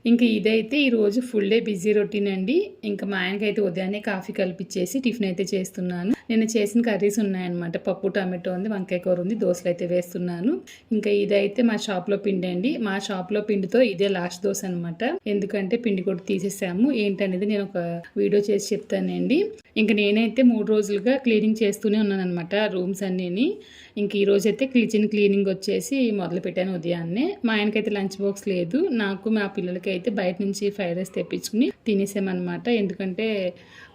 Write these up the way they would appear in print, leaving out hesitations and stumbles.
ఇంక ఇదైతే ఈరోజు ఫుల్ డే బిజీ రొటీన్ అండి. ఇంకా మా ఆయనకైతే ఉదయాన్నే కాఫీ కలిపిచ్చేసి టిఫిన్ అయితే చేస్తున్నాను. నేను చేసిన కర్రీస్ ఉన్నాయన్నమాట. పప్పు టమాటో ఉంది, వంకాయ కూర ఉంది, దోశలు అయితే వేస్తున్నాను. ఇంకా ఇదైతే మా షాప్లో పిండి అండి. మా షాప్లో పిండితో ఇదే లాస్ట్ దోశ అనమాట. ఎందుకంటే పిండి కూడా తీసేసాము. ఏంటనేది నేను ఒక వీడియో చేసి చెప్తానండి. ఇంక నేనైతే 3 రోజులుగా క్లీనింగ్ చేస్తూనే ఉన్నాను అనమాట రూమ్స్ అన్నీని. ఇంక ఈ రోజు అయితే కిచెన్ క్లీనింగ్ వచ్చేసి మొదలు పెట్టాను ఉదయాన్నే. మా ఆయనకైతే లంచ్ బాక్స్ లేదు, నాకు మా పిల్లలకి అయితే బయట నుంచి ఫ్రైడ్ రైస్ తెప్పించుకుని తినేసామన్నమాట. ఎందుకంటే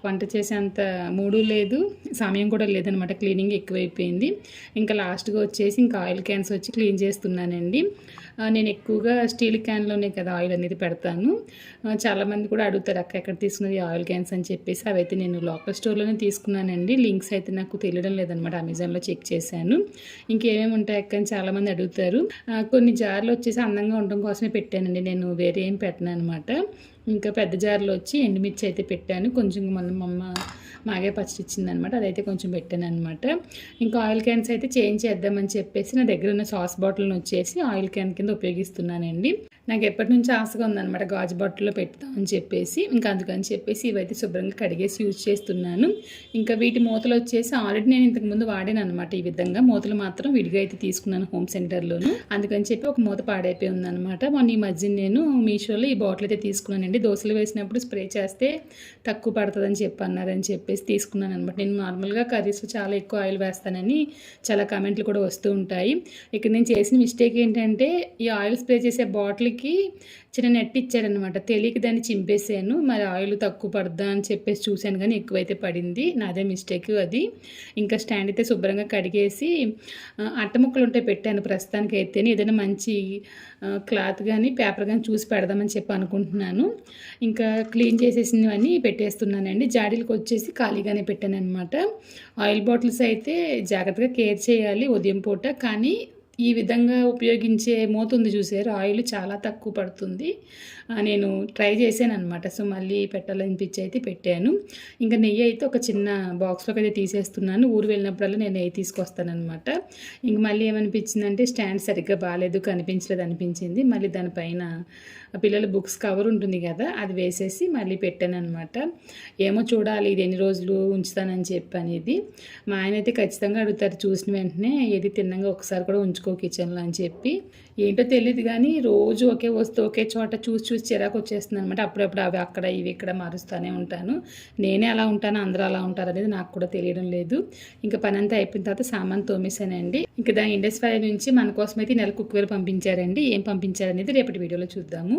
వంట చేసేంత మూడు లేదు, సమయం కూడా లేదనమాట. క్లీనింగ్ ఎక్కువైపోయింది. ఇంకా లాస్ట్గా వచ్చేసి ఇంకా ఆయిల్ క్యాన్స్ వచ్చి క్లీన్ చేస్తున్నానండి. నేను ఎక్కువగా స్టీల్ క్యాన్లోనే కదా ఆయిల్ అనేది పెడతాను. చాలామంది కూడా అడుగుతారు, అక్క ఎక్కడ తీసుకున్నది ఆయిల్ క్యాన్స్ అని చెప్పేసి. అవైతే నేను లోకల్ స్టోర్లోనే తీసుకున్నానండి. లింక్స్ అయితే నాకు తెలియడం లేదనమాట. అమెజాన్లో చెక్ చేశాను. ఇంకేమేమి ఉంటాయి అక్క అని చాలామంది అడుగుతారు. కొన్ని జార్లు వచ్చేసి అందంగా ఉండడం కోసమే పెట్టానండి, నేను వేరే ఏం పెట్టను అనమాట. ఇంకా పెద్ద జార్లో వచ్చి ఎండుమిర్చి అయితే పెట్టాను. కొంచెం మన అమ్మ మాగే పచ్చడి ఇచ్చిందనమాట, అదైతే కొంచెం పెట్టాను అనమాట. ఇంకా ఆయిల్ క్యాన్స్ అయితే చేంజ్ చేద్దామని చెప్పేసి నా దగ్గర ఉన్న సాస్ బాటిల్ని వచ్చేసి ఆయిల్ క్యాన్ కింద ఉపయోగిస్తున్నానండి. నాకు ఎప్పటి నుంచి ఆశగా ఉందనమాట గాజు బాటిల్లో పెడతామని చెప్పేసి. ఇంకా అందుకని చెప్పేసి ఇవైతే శుభ్రంగా కడిగేసి యూజ్ చేస్తున్నాను. ఇంకా వీటి మూతలు వచ్చేసి ఆల్రెడీ నేను ఇంతకుముందు వాడాను అనమాట. ఈ విధంగా మూతలు మాత్రం విడిగా అయితే తీసుకున్నాను హోమ్ సెంటర్లోను. అందుకని చెప్పి ఒక మూత పాడైపోయి ఉందనమాట. మొన్న ఈ మధ్య నేను మీషోలో ఈ బాటిల్ అయితే తీసుకున్నానండి. దోశలు వేసినప్పుడు స్ప్రే చేస్తే తక్కువ పడుతుందని చెప్పి అన్నారని చెప్పేసి తీసుకున్నాను అనమాట. నేను నార్మల్గా కర్రీస్ చాలా ఎక్కువ ఆయిల్ వేస్తానని చాలా కామెంట్లు కూడా వస్తూ ఉంటాయి. ఇక్కడ నేను చేసిన మిస్టేక్ ఏంటంటే ఈ ఆయిల్ స్ప్రే చేసే బాటిల్కి చిన్న నెట్ ఇచ్చాడనమాట. తెలియక దాన్ని చింపేసాను. మరి ఆయిల్ తక్కువ పడదా అని చెప్పేసి చూశాను, కానీ ఎక్కువైతే పడింది. నాదే మిస్టేక్ అది. ఇంకా స్టాండ్ అయితే శుభ్రంగా కడిగేసి అట్ట ముక్కలు ఉంటే పెట్టాను ప్రస్తుతానికి అయితే. ఏదైనా మంచి క్లాత్ కానీ పేపర్ కానీ చూసి పెడదామని చెప్పి అనుకుంటున్నాను. ఇంకా క్లీన్ చేసేసినవన్నీ పెట్టేస్తున్నానండి. జాడీలకు వచ్చేసి ఖాళీగానే పెట్టాను అనమాట. ఆయిల్ బాటిల్స్ అయితే జాగ్రత్తగా కేర్ చేయాలి ఉదయం పూట. కానీ ఈ విధంగా ఉపయోగించే మూత ఉంది చూసారు, ఆయిల్ చాలా తక్కువ పడుతుంది. నేను ట్రై చేశాను అనమాట. సో మళ్ళీ పెట్టాలనిపించి అయితే పెట్టాను. ఇంకా నెయ్యి అయితే ఒక చిన్న బాక్స్లోకి అయితే తీసేస్తున్నాను. ఊరు వెళ్ళినప్పుడల్లా నేను నెయ్యి తీసుకొస్తానమాట. ఇంక మళ్ళీ ఏమనిపించిందంటే స్టాండ్ సరిగ్గా బాగాలేదు, కనిపించలేదు అనిపించింది. మళ్ళీ దానిపైన పిల్లల బుక్స్ కవర్ ఉంటుంది కదా, అది వేసేసి మళ్ళీ పెట్టాను అనమాట. ఏమో చూడాలి ఇది ఎన్ని రోజులు ఉంచుతానని చెప్పి అనేది. మా ఆయన అయితే ఖచ్చితంగా అడుగుతారు చూసిన వెంటనే, ఏది తిన్నాగా ఒకసారి కూడా ఉంచుకో కిచెన్లో అని చెప్పి. ఏంటో తెలియదు కానీ రోజు ఒకే వస్తువు ఒకే చోట చూసి చిరాకు వచ్చేస్తుంది అనమాట. అప్పుడప్పుడు అవి అక్కడ ఇవి ఇక్కడ మారుస్తూనే ఉంటాను. నేనే అలా ఉంటాను, అందరూ అలా ఉంటారు అనేది నాకు కూడా తెలియడం లేదు. ఇంకా పని అంతా అయిపోయిన తర్వాత సామాన్ తోమేశానండి. ఇంకా దాని ఇండస్ట్రీ నుంచి మన కోసం అయితే నెల కుక్కవేలు పంపించారండి. ఏం పంపించారనేది రేపటి వీడియోలో చూద్దాము.